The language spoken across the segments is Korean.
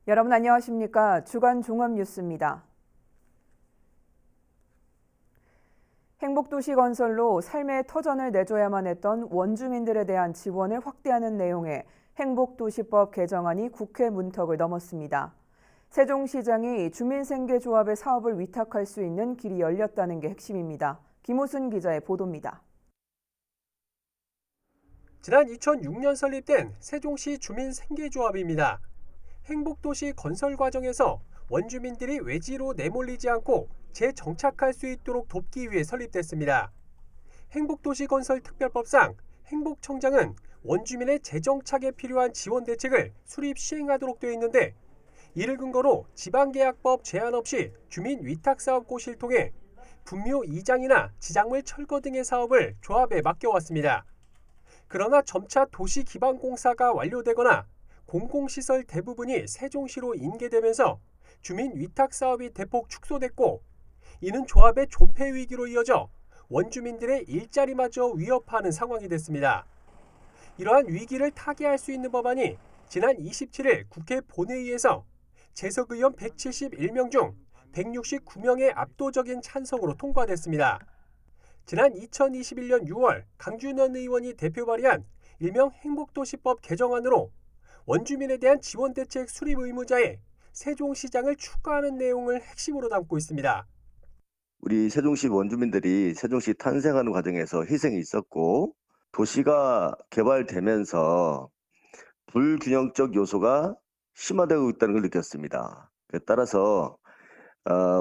여러분 안녕하십니까? 주간 종합뉴스입니다. 행복도시 건설로 삶의 터전을 내줘야만 했던 원주민들에 대한 지원을 확대하는 내용의 행복도시법 개정안이 국회 문턱을 넘었습니다. 세종시장이 주민생계조합의 사업을 위탁할 수 있는 길이 열렸다는 게 핵심입니다. 김우순 기자의 보도입니다. 지난 2006년 설립된 세종시 주민생계조합입니다. 행복도시 건설 과정에서 원주민들이 외지로 내몰리지 않고 재정착할 수 있도록 돕기 위해 설립됐습니다. 행복도시 건설 특별법상 행복청장은 원주민의 재정착에 필요한 지원 대책을 수립 시행하도록 되어 있는데, 이를 근거로 지방계약법 제한 없이 주민 위탁사업 고시를 통해 분묘 이장이나 지작물 철거 등의 사업을 조합에 맡겨왔습니다. 그러나 점차 도시기반공사가 완료되거나 공공시설 대부분이 세종시로 인계되면서 주민 위탁 사업이 대폭 축소됐고, 이는 조합의 존폐 위기로 이어져 원주민들의 일자리마저 위협하는 상황이 됐습니다. 이러한 위기를 타개할 수 있는 법안이 지난 27일 국회 본회의에서 재석 의원 171명 중 169명의 압도적인 찬성으로 통과됐습니다. 지난 2021년 6월 강준현 의원이 대표 발의한 일명 행복도시법 개정안으로 원주민에 대한 지원대책 수립 의무자에 세종시장을 추가하는 내용을 핵심으로 담고 있습니다. 우리 세종시 원주민들이 세종시 탄생하는 과정에서 희생이 있었고, 도시가 개발되면서 불균형적 요소가 심화되고 있다는 걸 느꼈습니다. 따라서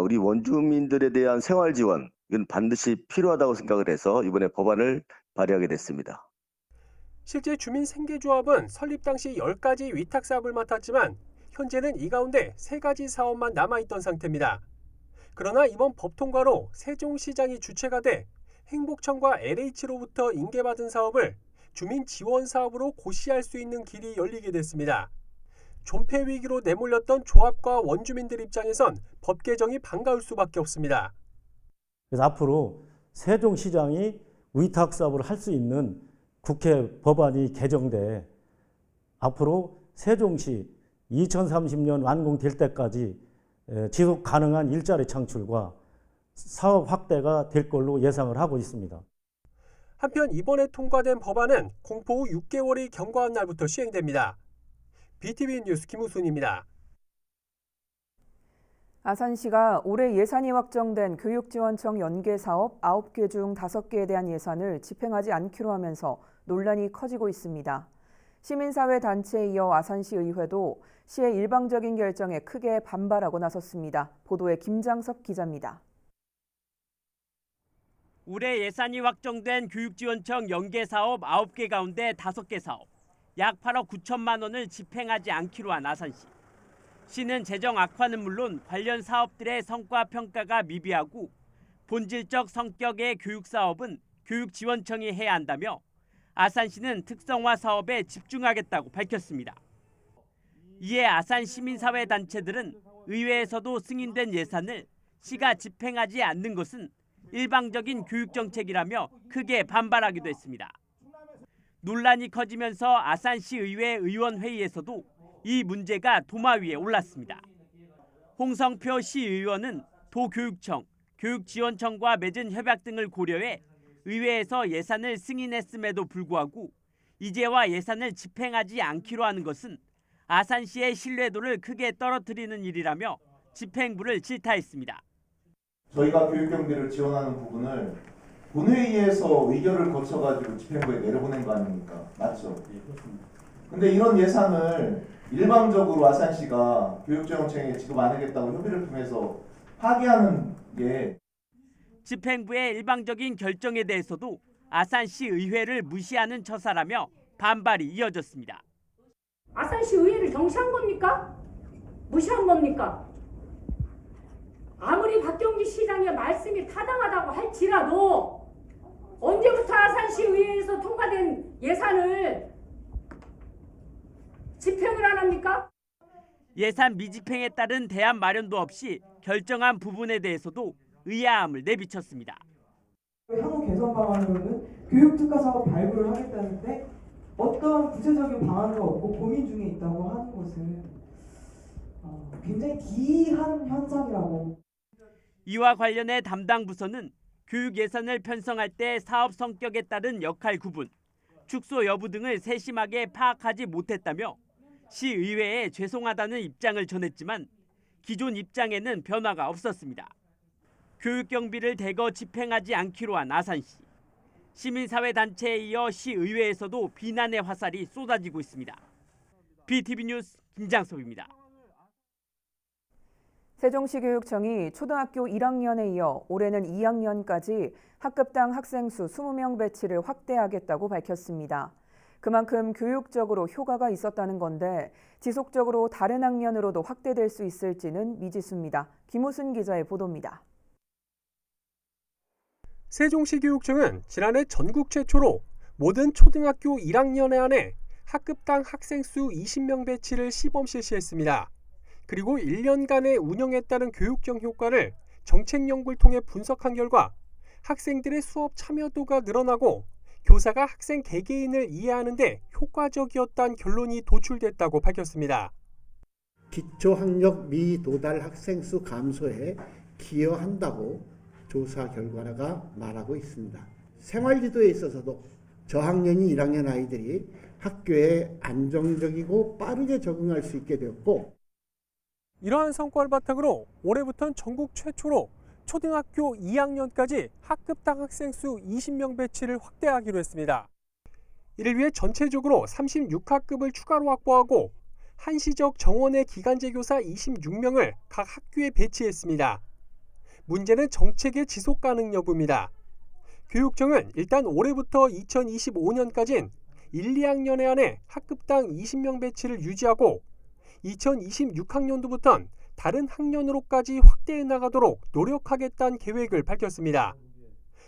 우리 원주민들에 대한 생활 지원, 이건 반드시 필요하다고 생각을 해서 이번에 법안을 발의하게 됐습니다. 실제 주민생계조합은 설립 당시 10가지 위탁 사업을 맡았지만 현재는 이 가운데 3가지 사업만 남아있던 상태입니다. 그러나 이번 법 통과로 세종시장이 주체가 돼 행복청과 LH로부터 인계받은 사업을 주민 지원 사업으로 고시할 수 있는 길이 열리게 됐습니다. 존폐 위기로 내몰렸던 조합과 원주민들 입장에선 법 개정이 반가울 수밖에 없습니다. 그래서 앞으로 세종시장이 위탁 사업을 할 수 있는 국회 법안이 개정돼 앞으로 세종시 2030년 완공될 때까지 지속 가능한 일자리 창출과 사업 확대가 될 걸로 예상을 하고 있습니다. 한편 이번에 통과된 법안은 공포 후 6개월이 경과한 날부터 시행됩니다. BTV 뉴스 김우순입니다. 아산시가 올해 예산이 확정된 교육지원청 연계사업 9개 중 5개에 대한 예산을 집행하지 않기로 하면서 논란이 커지고 있습니다. 시민사회 단체에 이어 아산시 의회도 시의 일방적인 결정에 크게 반발하고 나섰습니다. 보도에 김장섭 기자입니다. 올해 예산이 확정된 교육지원청 연계사업 9개 가운데 5개 사업, 약 8억 9천만 원을 집행하지 않기로 한 아산시. 시는 재정 악화는 물론 관련 사업들의 성과 평가가 미비하고 본질적 성격의 교육사업은 교육지원청이 해야 한다며 아산시는 특성화 사업에 집중하겠다고 밝혔습니다. 이에 아산 시민사회 단체들은 의회에서도 승인된 예산을 시가 집행하지 않는 것은 일방적인 교육정책이라며 크게 반발하기도 했습니다. 논란이 커지면서 아산시 의회 의원회의에서도 이 문제가 도마 위에 올랐습니다. 홍성표 시의원은 도교육청, 교육지원청과 맺은 협약 등을 고려해 의회에서 예산을 승인했음에도 불구하고 이제와 예산을 집행하지 않기로 하는 것은 아산시의 신뢰도를 크게 떨어뜨리는 일이라며 집행부를 질타했습니다. 저희가 교육경비를 지원하는 부분을 본회의에서 의결을 거쳐가지고 집행부에 내려보낸 거 아닙니까? 맞죠? 근데 이런 예산을 일방적으로 아산시가 교육지원청에 지급 안 하겠다고 협의를 통해서 파기하는 게 집행부의 일방적인 결정에 대해서도 아산시 의회를 무시하는 처사라며 반발이 이어졌습니다. 아산시 의회를 경시한 겁니까? 무시한 겁니까? 아무리 박경기 시장의 말씀이 타당하다고 할지라도 언제부터 아산시 의회에서 통과된 예산을 집행을 안 합니까? 예산 미집행에 따른 대안 마련도 없이 결정한 부분에 대해서도 의아함을 내비쳤습니다. 향후 개선 방안으로는 교육특화 사업 발굴을 하겠다는데 어떤 구체적인 방안도 없고 고민 중에 있다고 하는 것은 굉장히 기이한 현상이라고. 이와 관련해 담당 부서는 교육 예산을 편성할 때 사업 성격에 따른 역할 구분, 축소 여부 등을 세심하게 파악하지 못했다며 시의회에 죄송하다는 입장을 전했지만 기존 입장에는 변화가 없었습니다. 교육 경비를 대거 집행하지 않기로 한 아산시. 시민사회단체에 이어 시의회에서도 비난의 화살이 쏟아지고 있습니다. BTV 뉴스 김장섭입니다. 세종시 교육청이 초등학교 1학년에 이어 올해는 2학년까지 학급당 학생 수 20명 배치를 확대하겠다고 밝혔습니다. 그만큼 교육적으로 효과가 있었다는 건데 지속적으로 다른 학년으로도 확대될 수 있을지는 미지수입니다. 김우순 기자의 보도입니다. 세종시 교육청은 지난해 전국 최초로 모든 초등학교 1학년에 한해 학급당 학생 수 20명 배치를 시범 실시했습니다. 그리고 1년간의 운영에 따른 교육적 효과를 정책 연구를 통해 분석한 결과 학생들의 수업 참여도가 늘어나고 교사가 학생 개개인을 이해하는 데 효과적이었다는 결론이 도출됐다고 밝혔습니다. 기초학력 미도달 학생 수 감소에 기여한다고 조사 결과가 말하고 있습니다. 생활지도에 있어서도 저학년이 1학년 아이들이 학교에 안정적이고 빠르게 적응할 수 있게 되었고, 이러한 성과를 바탕으로 올해부터는 전국 최초로 초등학교 2학년까지 학급당 학생 수 20명 배치를 확대하기로 했습니다. 이를 위해 전체적으로 36학급을 추가로 확보하고 한시적 정원의 기간제 교사 26명을 각 학교에 배치했습니다. 문제는 정책의 지속 가능 여부입니다. 교육청은 일단 올해부터 2025년까지는 1, 2학년에 한해 학급당 20명 배치를 유지하고 2026학년도부터는 다른 학년으로까지 확대해 나가도록 노력하겠다는 계획을 밝혔습니다.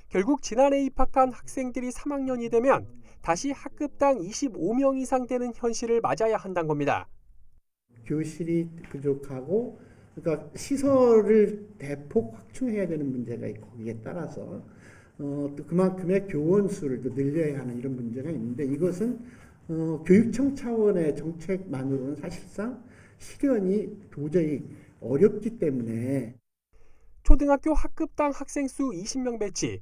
결국 지난해 입학한 학생들이 3학년이 되면 다시 학급당 25명 이상 되는 현실을 맞아야 한다는 겁니다. 교실이 부족하고 그러니까 시설을 대폭 확충해야 되는 문제가 있고, 거기에 따라서 또 그만큼의 교원 수를 또 늘려야 하는 이런 문제가 있는데, 이것은 교육청 차원의 정책만으로는 사실상 실현이 도저히 어렵기 때문에 초등학교 학급당 학생 수 20명 배치,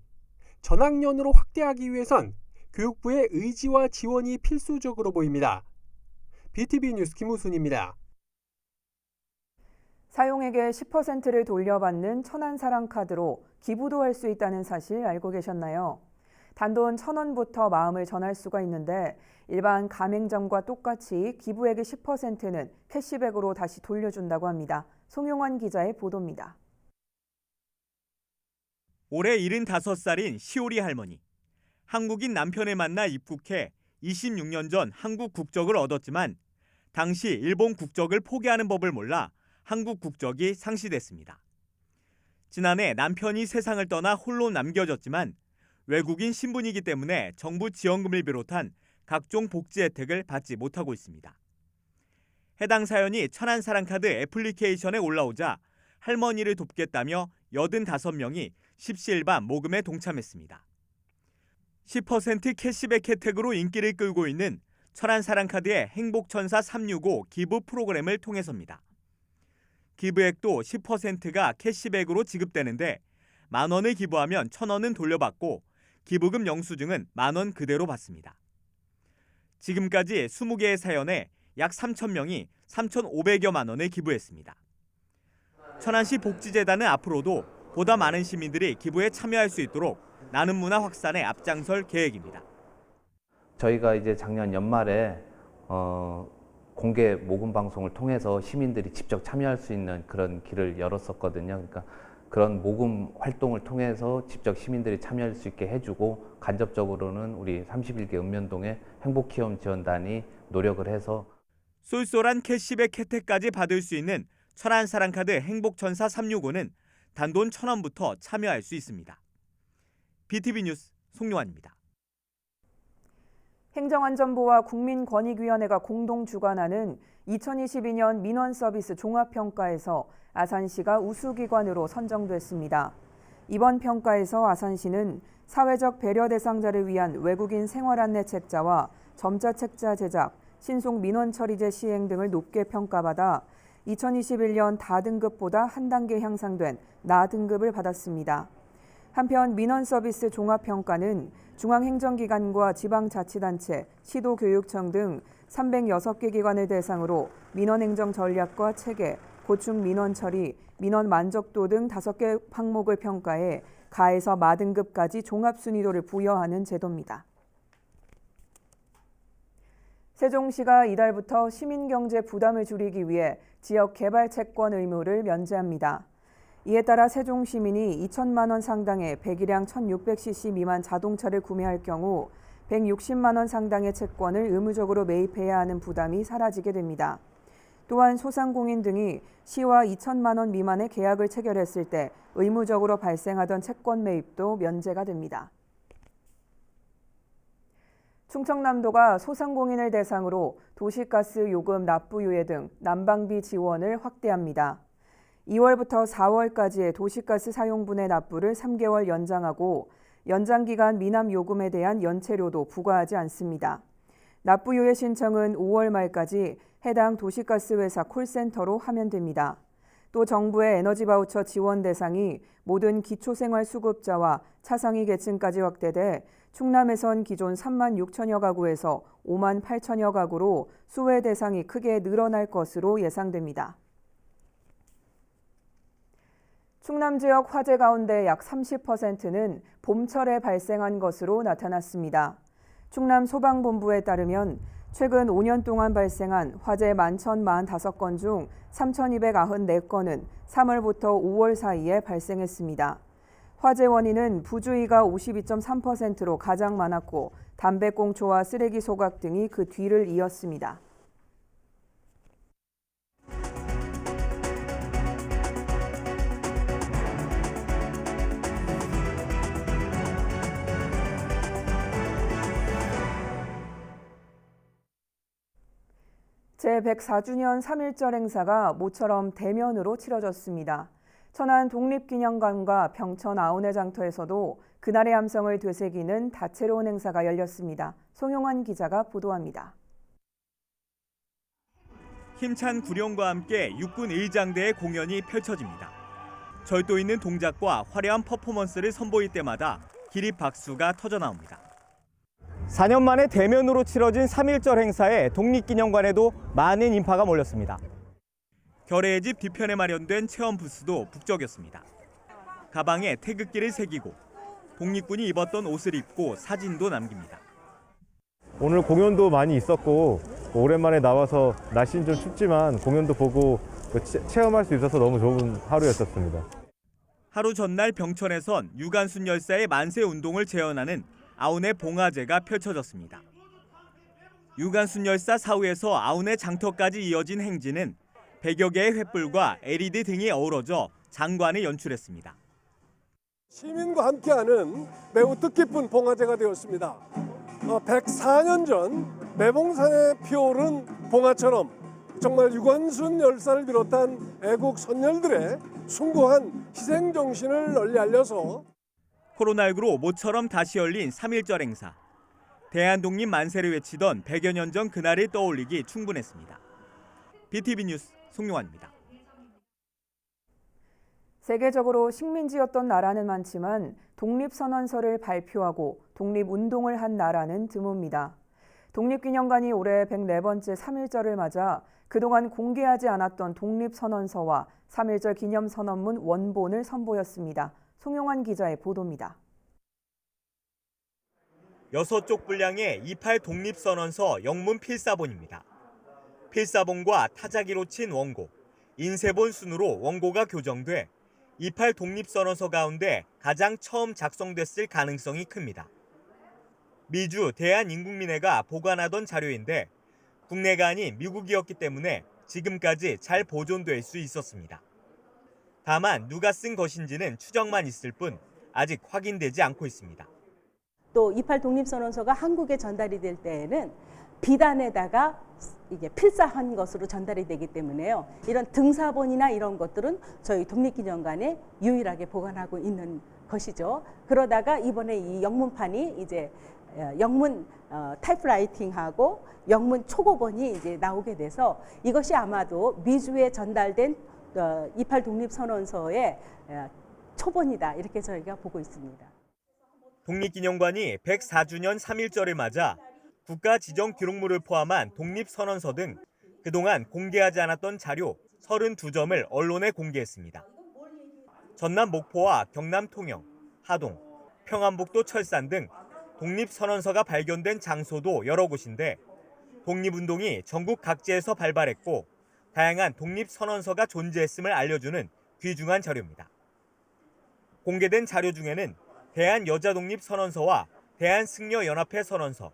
전학년으로 확대하기 위해선 교육부의 의지와 지원이 필수적으로 보입니다. BTV 뉴스 김우순입니다. 사용액의 10%를 돌려받는 천안사랑카드로 기부도 할 수 있다는 사실 알고 계셨나요? 단돈 1,000원부터 마음을 전할 수가 있는데 일반 가맹점과 똑같이 기부액의 10%는 캐시백으로 다시 돌려준다고 합니다. 송용환 기자의 보도입니다. 올해 75살인 시오리 할머니. 한국인 남편을 만나 입국해 26년 전 한국 국적을 얻었지만 당시 일본 국적을 포기하는 법을 몰라 한국 국적이 상실됐습니다. 지난해 남편이 세상을 떠나 홀로 남겨졌지만 외국인 신분이기 때문에 정부 지원금을 비롯한 각종 복지 혜택을 받지 못하고 있습니다. 해당 사연이 천안사랑카드 애플리케이션에 올라오자 할머니를 돕겠다며 85명이 십시일반 모금에 동참했습니다. 10% 캐시백 혜택으로 인기를 끌고 있는 천안사랑카드의 행복천사 365 기부 프로그램을 통해서입니다. 기부액도 10%가 캐시백으로 지급되는데 10,000원을 기부하면 1,000원은 돌려받고 기부금 영수증은 10,000원 그대로 받습니다. 지금까지 20개의 사연에 약 3,000명이 3,500여만 원을 기부했습니다. 천안시 복지재단은 앞으로도 보다 많은 시민들이 기부에 참여할 수 있도록 나눔 문화 확산에 앞장설 계획입니다. 저희가 이제 작년 연말에 공개 모금 방송을 통해서 시민들이 직접 참여할 수 있는 그런 길을 열었었거든요. 그러니까 그런 모금 활동을 통해서 직접 시민들이 참여할 수 있게 해주고, 간접적으로는 우리 31개 읍면동의 행복키움지원단이 노력을 해서 쏠쏠한 캐시백 혜택까지 받을 수 있는 천안사랑카드 행복천사 365는 단돈 1,000원부터 참여할 수 있습니다. BTV 뉴스 송용환입니다. 행정안전부와 국민권익위원회가 공동 주관하는 2022년 민원서비스 종합평가에서 아산시가 우수기관으로 선정됐습니다. 이번 평가에서 아산시는 사회적 배려 대상자를 위한 외국인 생활안내 책자와 점자 책자 제작, 신속 민원 처리제 시행 등을 높게 평가받아 2021년 다등급보다 한 단계 향상된 나등급을 받았습니다. 한편 민원서비스 종합평가는 중앙행정기관과 지방자치단체, 시도교육청 등 306개 기관을 대상으로 민원행정 전략과 체계, 고충 민원 처리, 민원 만족도 등 5개 항목을 평가해 가에서 마등급까지 종합순위도를 부여하는 제도입니다. 세종시가 이달부터 시민경제 부담을 줄이기 위해 지역 개발 채권 의무를 면제합니다. 이에 따라 세종 시민이 2천만 원 상당의 배기량 1600cc 미만 자동차를 구매할 경우 160만 원 상당의 채권을 의무적으로 매입해야 하는 부담이 사라지게 됩니다. 또한 소상공인 등이 시와 2천만 원 미만의 계약을 체결했을 때 의무적으로 발생하던 채권 매입도 면제가 됩니다. 충청남도가 소상공인을 대상으로 도시가스 요금 납부유예 등 난방비 지원을 확대합니다. 2월부터 4월까지의 도시가스 사용분의 납부를 3개월 연장하고 연장기간 미납 요금에 대한 연체료도 부과하지 않습니다. 납부유예 신청은 5월 말까지 해당 도시가스 회사 콜센터로 하면 됩니다. 또 정부의 에너지 바우처 지원 대상이 모든 기초생활수급자와 차상위 계층까지 확대돼 충남에선 기존 3만 6천여 가구에서 5만 8천여 가구로 수혜 대상이 크게 늘어날 것으로 예상됩니다. 충남 지역 화재 가운데 약 30%는 봄철에 발생한 것으로 나타났습니다. 충남 소방본부에 따르면 최근 5년 동안 발생한 화재 11,045건 중 3,294건은 3월부터 5월 사이에 발생했습니다. 화재 원인은 부주의가 52.3%로 가장 많았고 담배꽁초와 쓰레기 소각 등이 그 뒤를 이었습니다. 제104주년 3.1절 행사가 모처럼 대면으로 치러졌습니다. 천안 독립기념관과 병천 아우네 장터에서도 그날의 함성을 되새기는 다채로운 행사가 열렸습니다. 송용환 기자가 보도합니다. 힘찬 구령과 함께 육군 의장대의 공연이 펼쳐집니다. 절도 있는 동작과 화려한 퍼포먼스를 선보일 때마다 기립 박수가 터져나옵니다. 4년 만에 대면으로 치러진 3.1절 행사에 독립기념관에도 많은 인파가 몰렸습니다. 결의의 집 뒤편에 마련된 체험 부스도 북적였습니다. 가방에 태극기를 새기고 독립군이 입었던 옷을 입고 사진도 남깁니다. 오늘 공연도 많이 있었고 오랜만에 나와서 날씨는 좀 춥지만 공연도 보고 체험할 수 있어서 너무 좋은 하루였었습니다. 하루 전날 병천에선 유관순 열사의 만세 운동을 재현하는 아우네 봉화제가 펼쳐졌습니다. 유관순 열사 사후에서 아우네 장터까지 이어진 행진은 100여 개의 횃불과 LED 등이 어우러져 장관을 연출했습니다. 시민과 함께하는 매우 뜻깊은 봉화제가 되었습니다. 104년 전 매봉산에 피어오른 봉화처럼 정말 유관순 열사를 비롯한 애국 선열들의 숭고한 희생 정신을 널리 알려서 코로나19로 모처럼 다시 열린 3.1절 행사. 대한독립 만세를 외치던 100여 년 전 그날을 떠올리기 충분했습니다. BTV 뉴스 송용환입니다. 세계적으로 식민지였던 나라는 많지만 독립선언서를 발표하고 독립운동을 한 나라는 드뭅니다. 독립기념관이 올해 104번째 3.1절을 맞아 그동안 공개하지 않았던 독립선언서와 3.1절 기념선언문 원본을 선보였습니다. 송용환 기자의 보도입니다. 6쪽 분량의 28 독립선언서 영문 필사본입니다. 필사본과 타자기로 친 원고, 인쇄본 순으로 원고가 교정돼 28 독립선언서 가운데 가장 처음 작성됐을 가능성이 큽니다. 미주 대한인국민회가 보관하던 자료인데 국내가 아닌 미국이었기 때문에 지금까지 잘 보존될 수 있었습니다. 다만 누가 쓴 것인지는 추정만 있을 뿐 아직 확인되지 않고 있습니다. 또 28 독립선언서가 한국에 전달이 될 때에는 비단에다가 이게 필사한 것으로 전달이 되기 때문에요. 이런 등사본이나 이런 것들은 저희 독립기념관에 유일하게 보관하고 있는 것이죠. 그러다가 이번에 이 영문판이 이제 영문 타이프라이팅하고 영문 초고본이 이제 나오게 돼서 이것이 아마도 미주에 전달된 28 독립선언서의 초본이다 이렇게 저희가 보고 있습니다. 독립기념관이 104주년 3.1절을 맞아 국가 지정 기록물을 포함한 독립선언서 등 그동안 공개하지 않았던 자료 32점을 언론에 공개했습니다. 전남 목포와 경남 통영, 하동, 평안북도 철산 등 독립선언서가 발견된 장소도 여러 곳인데 독립운동이 전국 각지에서 발발했고 다양한 독립선언서가 존재했음을 알려주는 귀중한 자료입니다. 공개된 자료 중에는 대한여자독립선언서와 대한승려연합회 선언서,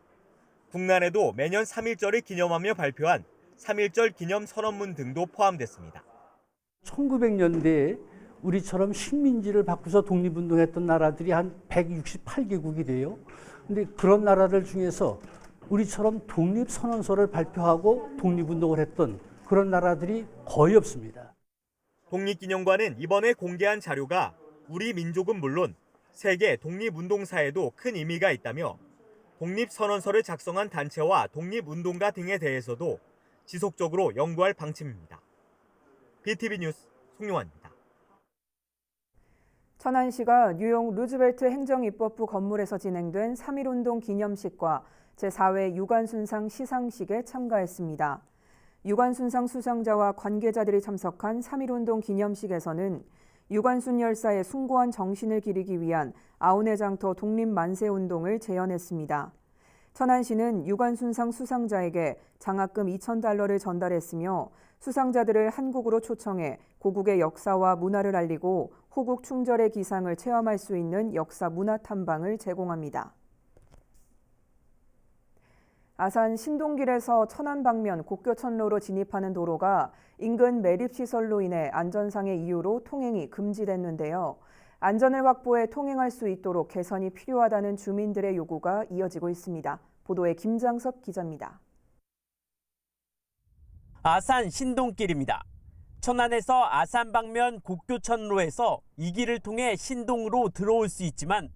국난에도 매년 3.1절을 기념하며 발표한 3.1절 기념선언문 등도 포함됐습니다. 1900년대에 우리처럼 식민지를 받고서 독립운동했던 나라들이 한 168개국이 돼요. 근데 그런 나라들 중에서 우리처럼 독립선언서를 발표하고 독립운동을 했던 그런 나라들이 거의 없습니다. 독립기념관은 이번에 공개한 자료가 우리 민족은 물론 세계 독립운동사에도 큰 의미가 있다며 독립선언서를 작성한 단체와 독립운동가 등에 대해서도 지속적으로 연구할 방침입니다. BTV 뉴스 송용환입니다. 천안시가 뉴욕 루즈벨트 행정입법부 건물에서 진행된 3.1운동 기념식과 제4회 유관순상 시상식에 참가했습니다. 유관순상 수상자와 관계자들이 참석한 3.1운동 기념식에서는 유관순 열사의 숭고한 정신을 기리기 위한 아우네장터 독립만세운동을 재현했습니다. 천안시는 유관순상 수상자에게 장학금 $2,000를 전달했으며 수상자들을 한국으로 초청해 고국의 역사와 문화를 알리고 호국 충절의 기상을 체험할 수 있는 역사 문화 탐방을 제공합니다. 아산 신동길에서 천안 방면 곡교천로로 진입하는 도로가 인근 매립시설로 인해 안전상의 이유로 통행이 금지됐는데요. 안전을 확보해 통행할 수 있도록 개선이 필요하다는 주민들의 요구가 이어지고 있습니다. 보도에 김장석 기자입니다. 아산 신동길입니다. 천안에서 아산 방면 곡교천로에서 이 길을 통해 신동으로 들어올 수 있지만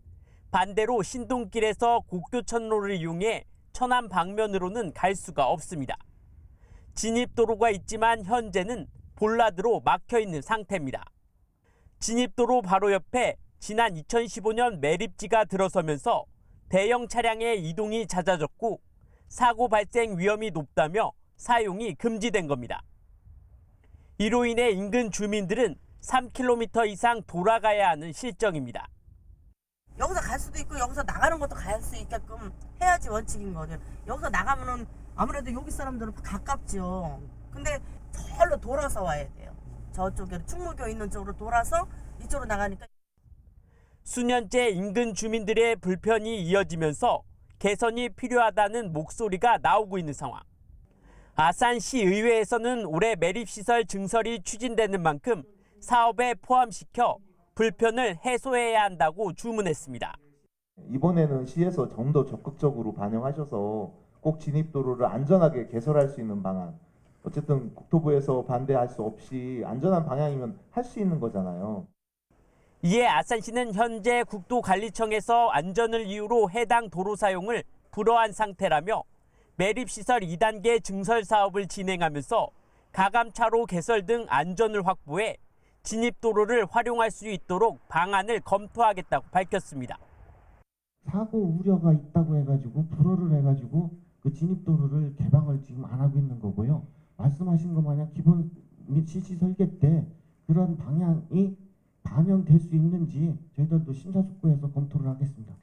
반대로 신동길에서 곡교천로를 이용해 천안 방면으로는 갈 수가 없습니다. 진입도로가 있지만 현재는 볼라드로 막혀 있는 상태입니다. 진입도로 바로 옆에 지난 2015년 매립지가 들어서면서 대형 차량의 이동이 잦아졌고 사고 발생 위험이 높다며 사용이 금지된 겁니다. 이로 인해 인근 주민들은 3km 이상 돌아가야 하는 실정입니다. 여기서 갈 수도 있고 여기서 나가는 것도 갈 수 있게끔 해야지 원칙인 거죠. 여기서 나가면은 아무래도 여기 사람들은 가깝죠. 근데 절로 돌아서 와야 돼요. 저쪽에 충무교 있는 쪽으로 돌아서 이쪽으로 나가니까. 수년째 인근 주민들의 불편이 이어지면서 개선이 필요하다는 목소리가 나오고 있는 상황. 아산시 의회에서는 올해 매립시설 증설이 추진되는 만큼 사업에 포함시켜 불편을 해소해야 한다고 주문했습니다. 이번에는 시에서 좀 더 적극적으로 반영하셔서 꼭 진입도로를 안전하게 개설할 수 있는 방안. 어쨌든 국토부에서 반대할 수 없이 안전한 방향이면 할 수 있는 거잖아요. 이에 아산시는 현재 국토관리청에서 안전을 이유로 해당 도로 사용을 불허한 상태라며 매립시설 2단계 증설 사업을 진행하면서 가감차로 개설 등 안전을 확보해 진입도로를 활용할 수 있도록 방안을 검토하겠다고 밝혔습니다. 사고 우려가 있다고 해가지고 불허를 해가지고 그 진입도로를 개방을 지금 안 하고 있는 거고요. 말씀하신 것 마냥 기본 및 실시 설계 때 그런 방향이 반영될 수 있는지 저희들도 심사숙고해서 검토를 하겠습니다.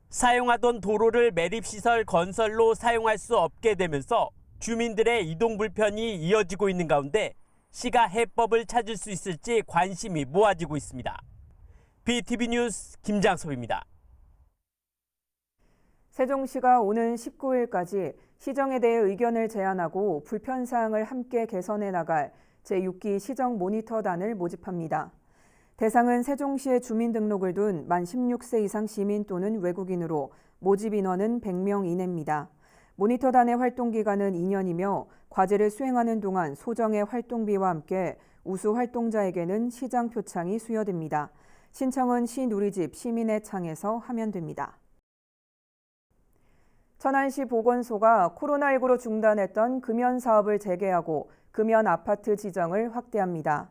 사용하던 도로를 매립시설 건설로 사용할 수 없게 되면서 주민들의 이동 불편이 이어지고 있는 가운데 시가 해법을 찾을 수 있을지 관심이 모아지고 있습니다. BTV 뉴스 김장섭입니다. 세종시가 오는 19일까지 시정에 대해 의견을 제안하고 불편사항을 함께 개선해 나갈 제6기 시정 모니터단을 모집합니다. 대상은 세종시에 주민등록을 둔 만 16세 이상 시민 또는 외국인으로 모집 인원은 100명 이내입니다. 모니터단의 활동 기간은 2년이며 과제를 수행하는 동안 소정의 활동비와 함께 우수 활동자에게는 시장 표창이 수여됩니다. 신청은 시누리집 시민의 창에서 하면 됩니다. 천안시 보건소가 코로나19로 중단했던 금연 사업을 재개하고 금연 아파트 지정을 확대합니다.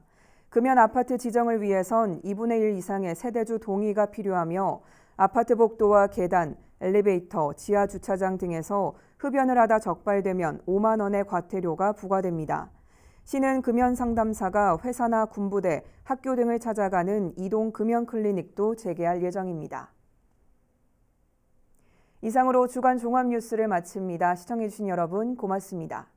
금연 아파트 지정을 위해선 2분의 1 이상의 세대주 동의가 필요하며 아파트 복도와 계단, 엘리베이터, 지하 주차장 등에서 흡연을 하다 적발되면 5만 원의 과태료가 부과됩니다. 시는 금연 상담사가 회사나 군부대, 학교 등을 찾아가는 이동 금연 클리닉도 재개할 예정입니다. 이상으로 주간 종합 뉴스를 마칩니다. 시청해주신 여러분 고맙습니다.